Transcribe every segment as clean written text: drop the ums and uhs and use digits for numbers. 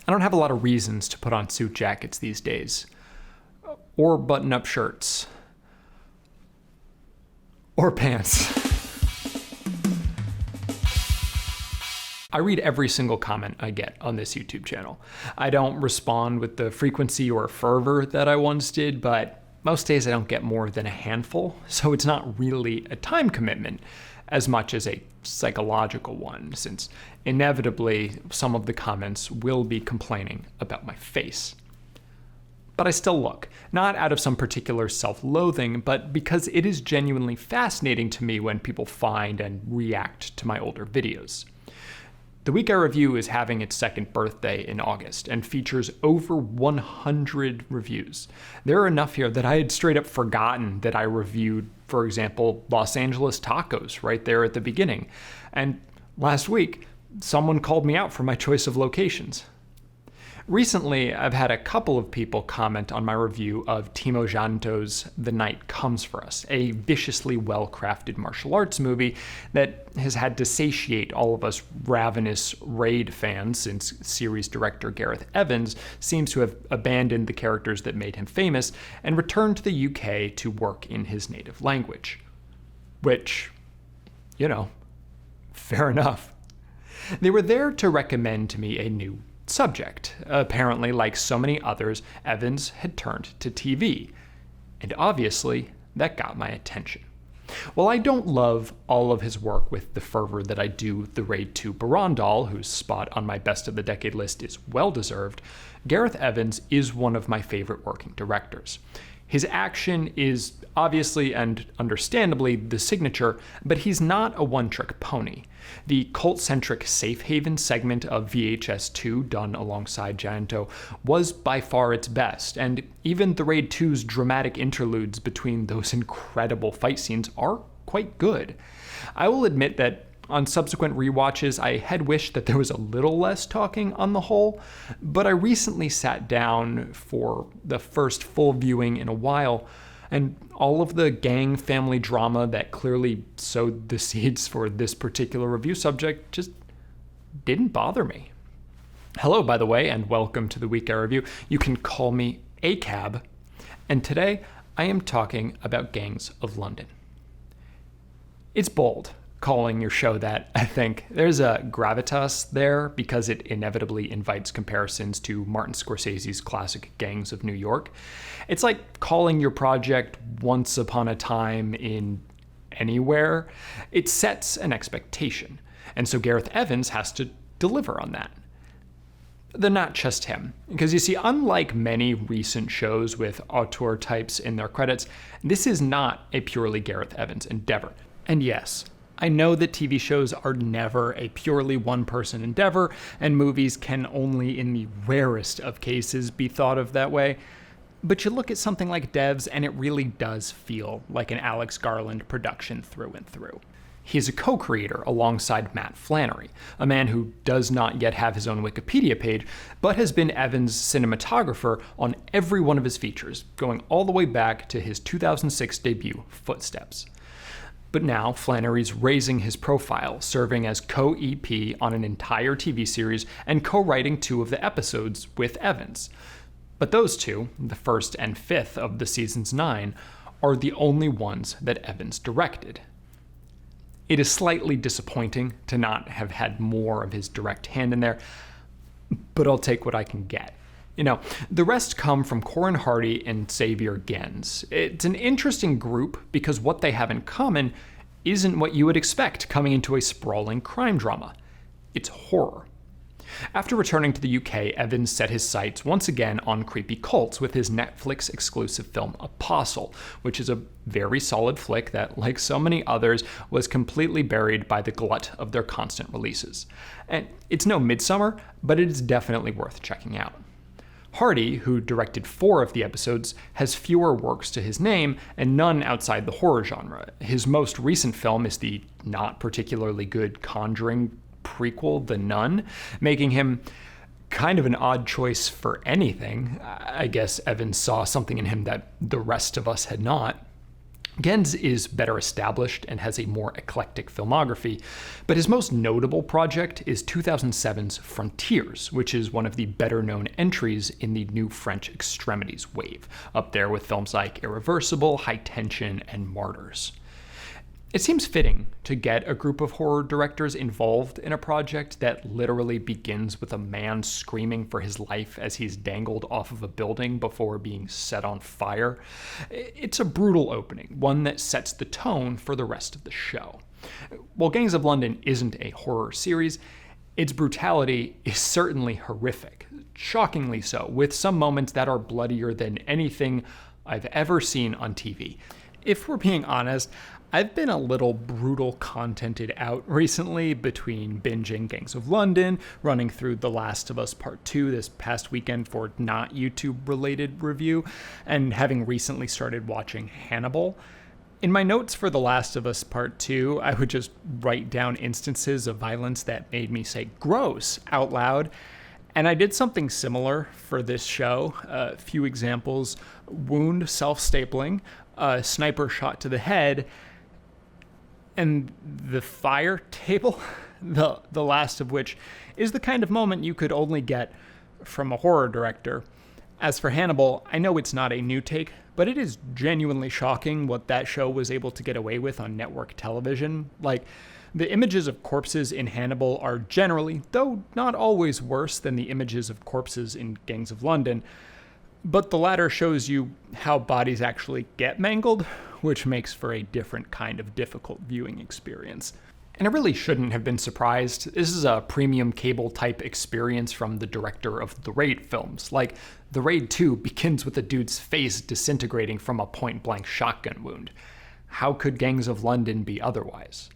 I don't have a lot of reasons to put on suit jackets these days, or button-up shirts, or pants. I read every single comment I get on this YouTube channel. I don't respond with the frequency or fervor that I once did, but most days I don't get more than a handful, so it's not really a time commitment as much as a psychological one, since inevitably some of the comments will be complaining about my face. But I still look, not out of some particular self-loathing, but because it is genuinely fascinating to me when people find and react to my older videos. The Week I Review is having its second birthday in August and features over 100 reviews. There are enough here that I had straight up forgotten that I reviewed, for example, Los Angeles tacos right there at the beginning. And last week, someone called me out for my choice of locations. Recently, I've had a couple of people comment on my review of Timo Janto's The Night Comes for Us, a viciously well-crafted martial arts movie that has had to satiate all of us ravenous Raid fans since series director Gareth Evans seems to have abandoned the characters that made him famous and returned to the UK to work in his native language. Which, fair enough. They were there to recommend to me a new subject. Apparently, like so many others, Evans had turned to TV. And obviously, that got my attention. While I don't love all of his work with the fervor that I do the Raid 2 Barandal, whose spot on my best of the decade list is well-deserved, Gareth Evans is one of my favorite working directors. His action is obviously and understandably the signature, but he's not a one-trick pony. The cult-centric Safe Haven segment of VHS 2 done alongside Janto was by far its best, and even the Raid 2's dramatic interludes between those incredible fight scenes are quite good. I will admit that on subsequent rewatches, I had wished that there was a little less talking on the whole, but I recently sat down for the first full viewing in a while, and all of the gang family drama that clearly sowed the seeds for this particular review subject just didn't bother me. Hello, by the way, and welcome to the Week I Review. You can call me ACAB, and today I am talking about Gangs of London. It's bold calling your show that, I think. There's a gravitas there because it inevitably invites comparisons to Martin Scorsese's classic Gangs of New York. It's like calling your project Once Upon a Time in Anywhere. It sets an expectation, and so Gareth Evans has to deliver on that. Though not just him, because you see, unlike many recent shows with auteur types in their credits, this is not a purely Gareth Evans endeavor. And yes, I know that TV shows are never a purely one-person endeavor, and movies can only in the rarest of cases be thought of that way. But you look at something like Devs, and it really does feel like an Alex Garland production through and through. He's a co-creator alongside Matt Flannery, a man who does not yet have his own Wikipedia page, but has been Evans' cinematographer on every one of his features, going all the way back to his 2006 debut, Footsteps. But now, Flannery's raising his profile, serving as co-EP on an entire TV series and co-writing 2 of the episodes with Evans. But those 2, the first and 5th of the season's 9, are the only ones that Evans directed. It is slightly disappointing to not have had more of his direct hand in there, but I'll take what I can get. The rest come from Corin Hardy and Xavier Gens. It's an interesting group because what they have in common isn't what you would expect coming into a sprawling crime drama. It's horror. After returning to the UK, Evans set his sights once again on creepy cults with his Netflix exclusive film Apostle, which is a very solid flick that, like so many others, was completely buried by the glut of their constant releases. And it's no Midsummer, but it is definitely worth checking out. Hardy, who directed 4 of the episodes, has fewer works to his name and none outside the horror genre. His most recent film is the not particularly good Conjuring prequel, The Nun, making him kind of an odd choice for anything. I guess Evans saw something in him that the rest of us had not. Gens is better established and has a more eclectic filmography, but his most notable project is 2007's Frontiers, which is one of the better-known entries in the new French extremities wave, up there with films like Irreversible, High Tension, and Martyrs. It seems fitting to get a group of horror directors involved in a project that literally begins with a man screaming for his life as he's dangled off of a building before being set on fire. It's a brutal opening, one that sets the tone for the rest of the show. While Gangs of London isn't a horror series, its brutality is certainly horrific, shockingly so, with some moments that are bloodier than anything I've ever seen on TV. If we're being honest, I've been a little brutal contented out recently between binging Gangs of London, running through The Last of Us Part 2 this past weekend for not YouTube-related review, and having recently started watching Hannibal. In my notes for The Last of Us Part 2, I would just write down instances of violence that made me say gross out loud. And I did something similar for this show. A few examples: wound self-stapling, a sniper shot to the head, and the fire table, the last of which is the kind of moment you could only get from a horror director. As for Hannibal, I know it's not a new take, but it is genuinely shocking what that show was able to get away with on network television. Like, the images of corpses in Hannibal are generally, though not always, worse than the images of corpses in Gangs of London, but the latter shows you how bodies actually get mangled, which makes for a different kind of difficult viewing experience. And I really shouldn't have been surprised. This is a premium cable type experience from the director of the Raid films. Like, The Raid 2 begins with a dude's face disintegrating from a point-blank shotgun wound. How could Gangs of London be otherwise?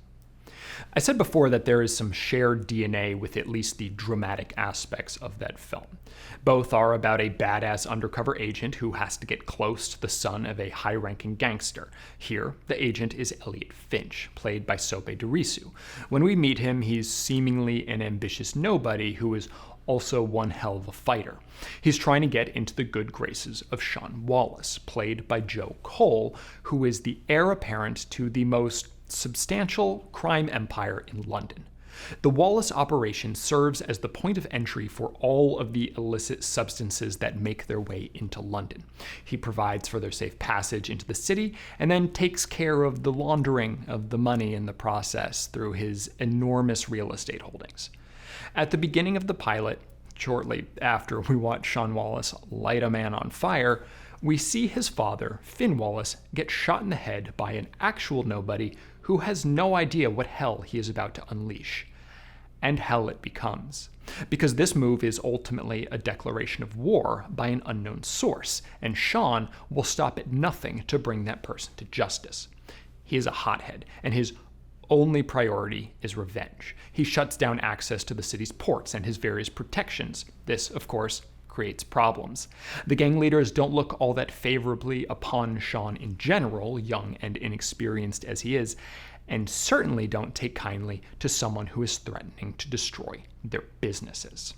I said before that there is some shared DNA with at least the dramatic aspects of that film. Both are about a badass undercover agent who has to get close to the son of a high-ranking gangster. Here, the agent is Elliot Finch, played by Sope Dirisu. When we meet him, he's seemingly an ambitious nobody who is also one hell of a fighter. He's trying to get into the good graces of Sean Wallace, played by Joe Cole, who is the heir apparent to the most substantial crime empire in London. The Wallace operation serves as the point of entry for all of the illicit substances that make their way into London. He provides for their safe passage into the city and then takes care of the laundering of the money in the process through his enormous real estate holdings. At the beginning of the pilot, shortly after we watch Sean Wallace light a man on fire, we see his father, Finn Wallace, get shot in the head by an actual nobody who has no idea what hell he is about to unleash. And hell it becomes, because this move is ultimately a declaration of war by an unknown source, and Sean will stop at nothing to bring that person to justice. He is a hothead, and his only priority is revenge. He shuts down access to the city's ports and his various protections. This, of course, creates problems. The gang leaders don't look all that favorably upon Sean in general, young and inexperienced as he is, and certainly don't take kindly to someone who is threatening to destroy their businesses.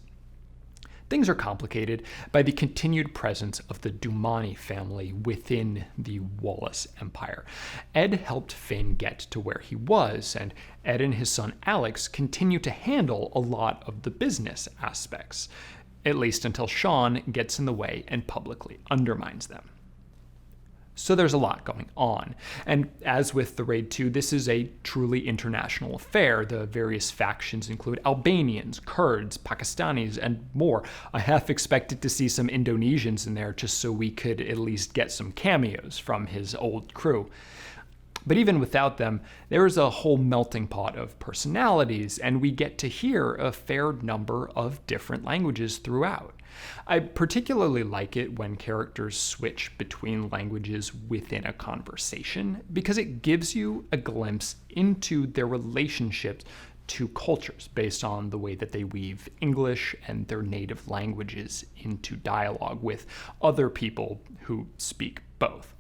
Things are complicated by the continued presence of the Dumani family within the Wallace empire. Ed helped Finn get to where he was, and Ed and his son Alex continue to handle a lot of the business aspects, at least until Sean gets in the way and publicly undermines them. So there's a lot going on. And as with the Raid 2, this is a truly international affair. The various factions include Albanians, Kurds, Pakistanis, and more. I half expected to see some Indonesians in there just so we could at least get some cameos from his old crew. But even without them, there is a whole melting pot of personalities, and we get to hear a fair number of different languages throughout. I particularly like it when characters switch between languages within a conversation, because it gives you a glimpse into their relationships to cultures based on the way that they weave English and their native languages into dialogue with other people who speak both.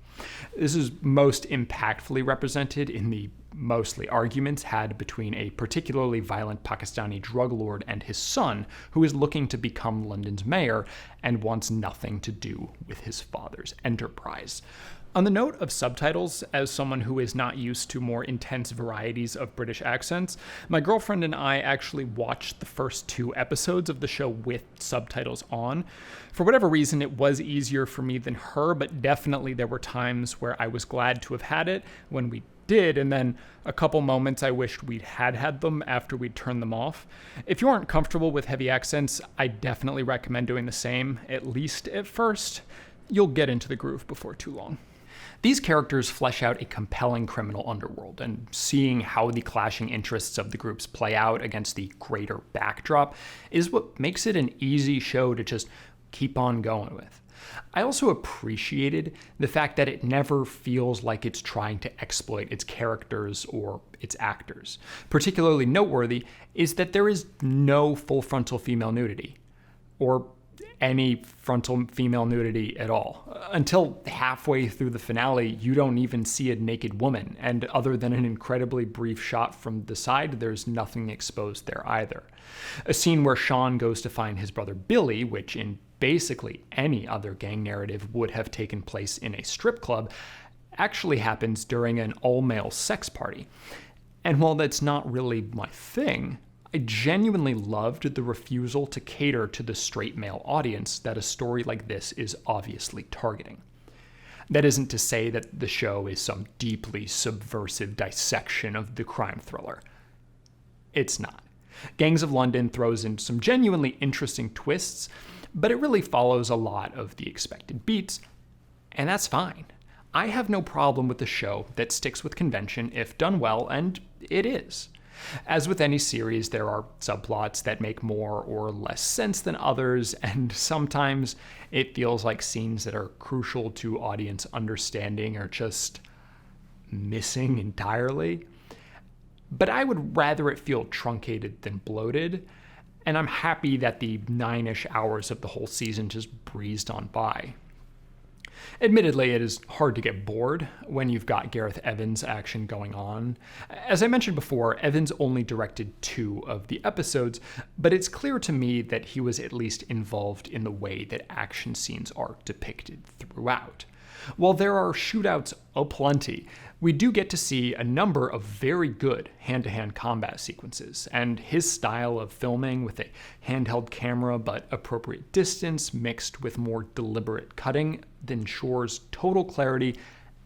This is most impactfully represented in the mostly arguments had between a particularly violent Pakistani drug lord and his son, who is looking to become London's mayor and wants nothing to do with his father's enterprise. On the note of subtitles, as someone who is not used to more intense varieties of British accents, my girlfriend and I actually watched the first 2 episodes of the show with subtitles on. For whatever reason, it was easier for me than her, but definitely there were times where I was glad to have had it when we did, and then a couple moments I wished we'd had them after we'd turned them off. If you aren't comfortable with heavy accents, I definitely recommend doing the same, at least at first. You'll get into the groove before too long. These characters flesh out a compelling criminal underworld, and seeing how the clashing interests of the groups play out against the greater backdrop is what makes it an easy show to just keep on going with. I also appreciated the fact that it never feels like it's trying to exploit its characters or its actors. Particularly noteworthy is that there is no full frontal female nudity, or any frontal female nudity at all. Until halfway through the finale, you don't even see a naked woman, and other than an incredibly brief shot from the side, there's nothing exposed there either. A scene where Sean goes to find his brother Billy, which in basically any other gang narrative would have taken place in a strip club, actually happens during an all-male sex party. And while that's not really my thing, I genuinely loved the refusal to cater to the straight male audience that a story like this is obviously targeting. That isn't to say that the show is some deeply subversive dissection of the crime thriller. It's not. Gangs of London throws in some genuinely interesting twists, but it really follows a lot of the expected beats, and that's fine. I have no problem with a show that sticks with convention if done well, and it is. As with any series, there are subplots that make more or less sense than others, and sometimes it feels like scenes that are crucial to audience understanding are just missing entirely. But I would rather it feel truncated than bloated, and I'm happy that the 9-ish hours of the whole season just breezed on by. Admittedly, it is hard to get bored when you've got Gareth Evans' action going on. As I mentioned before, Evans only directed 2 of the episodes, but it's clear to me that he was at least involved in the way that action scenes are depicted throughout. While there are shootouts aplenty, we do get to see a number of very good hand-to-hand combat sequences, and his style of filming with a handheld camera but appropriate distance mixed with more deliberate cutting ensures total clarity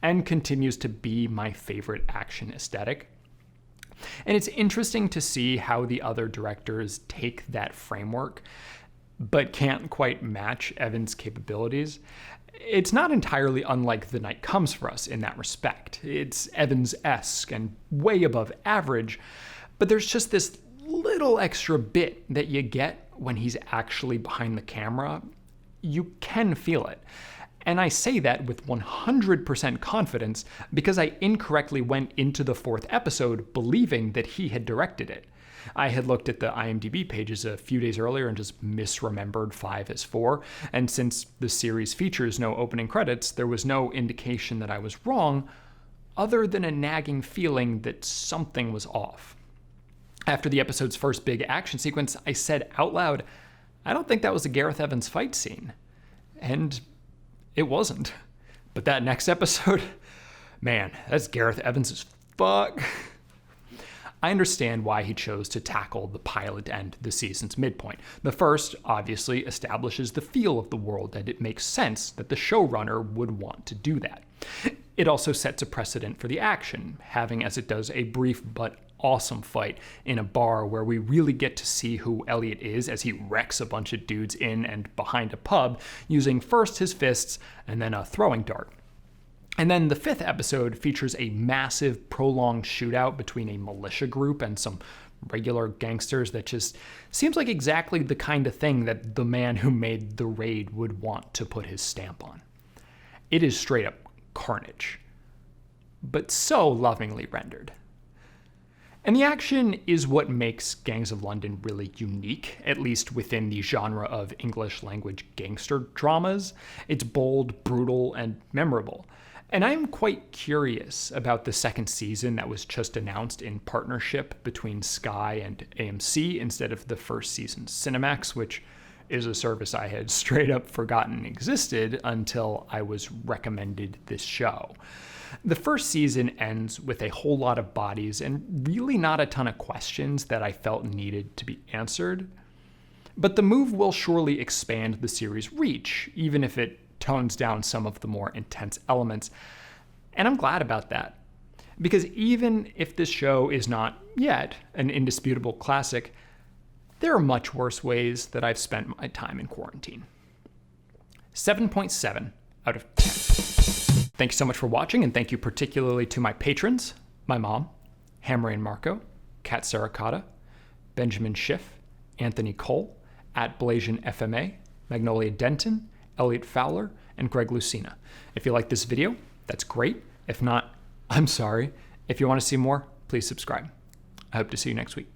and continues to be my favorite action aesthetic. And it's interesting to see how the other directors take that framework but can't quite match Evans' capabilities. It's not entirely unlike The Night Comes for Us in that respect. It's Evans-esque and way above average, but there's just this little extra bit that you get when he's actually behind the camera. You can feel it. And I say that with 100% confidence because I incorrectly went into the 4th episode believing that he had directed it. I had looked at the IMDb pages a few days earlier and just misremembered 5 as 4, and since the series features no opening credits, there was no indication that I was wrong, other than a nagging feeling that something was off. After the episode's first big action sequence, I said out loud, I don't think that was a Gareth Evans fight scene. And it wasn't. But that next episode, man, that's Gareth Evans as fuck. I understand why he chose to tackle the pilot and the season's midpoint. The first, obviously, establishes the feel of the world, and it makes sense that the showrunner would want to do that. It also sets a precedent for the action, having as it does a brief but awesome fight in a bar where we really get to see who Elliot is as he wrecks a bunch of dudes in and behind a pub, using first his fists and then a throwing dart. And then the 5th episode features a massive, prolonged shootout between a militia group and some regular gangsters that just seems like exactly the kind of thing that the man who made The Raid would want to put his stamp on. It is straight up carnage, but so lovingly rendered. And the action is what makes Gangs of London really unique, at least within the genre of English language gangster dramas. It's bold, brutal, and memorable. And I'm quite curious about the 2nd season that was just announced in partnership between Sky and AMC instead of the 1st season's Cinemax, which is a service I had straight up forgotten existed until I was recommended this show. The first season ends with a whole lot of bodies and really not a ton of questions that I felt needed to be answered. But the move will surely expand the series' reach, even if it tones down some of the more intense elements. And I'm glad about that. Because even if this show is not yet an indisputable classic, there are much worse ways that I've spent my time in quarantine. 7.7 out of 10. Thank you so much for watching, and thank you particularly to my patrons, my mom, Hamray and Marco, Kat Saracata, Benjamin Schiff, Anthony Cole, @BlasianFMA, Magnolia Denton, Elliot Fowler, and Greg Lucina. If you like this video, that's great. If not, I'm sorry. If you want to see more, please subscribe. I hope to see you next week.